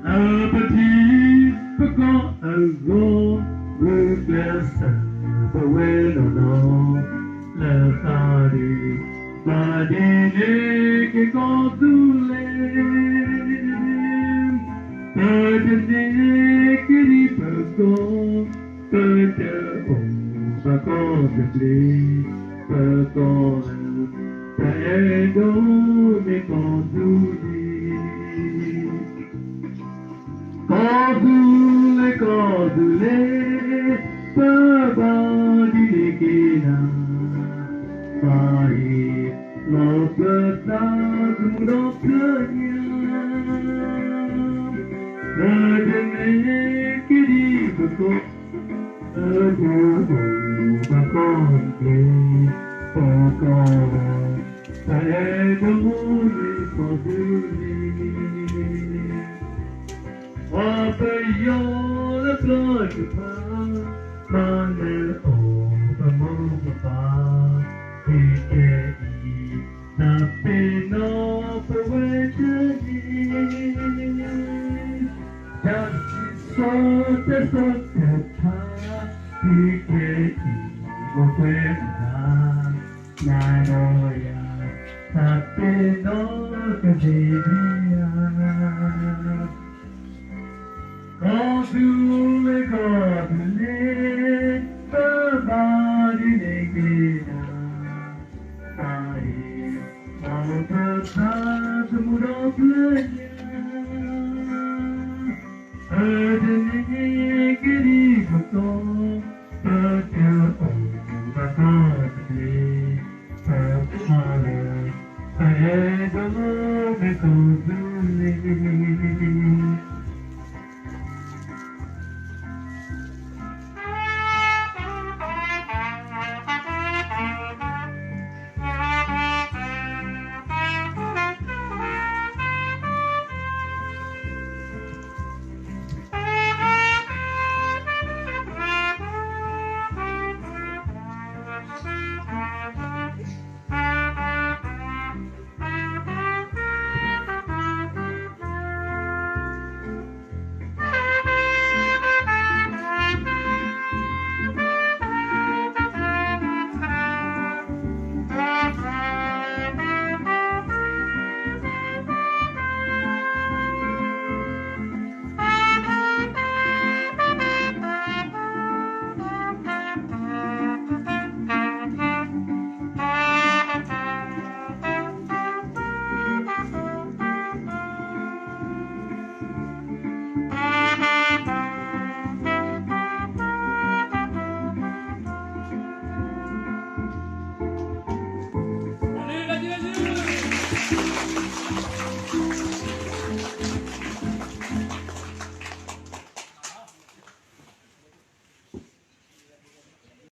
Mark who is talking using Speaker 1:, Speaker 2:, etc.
Speaker 1: Petit pecan algo regresa bueno no la madine que condule madine que di pecan pada pecan de pecan taedo me condule Kadule, kadule, babadi kina, mai lopeta dumroknya, adene kiri beko, aduh bakonde, bakon, saya dulu kadule. Apayol la flor pa manel o pa ikei na pino pawetani just so ta ikei mo kwena na noya na pino kajiya Kadule, kadule, babadi nekina, ai, albatad muroblenya, adene kiri koto, patya bakadle, patya, ayedalo.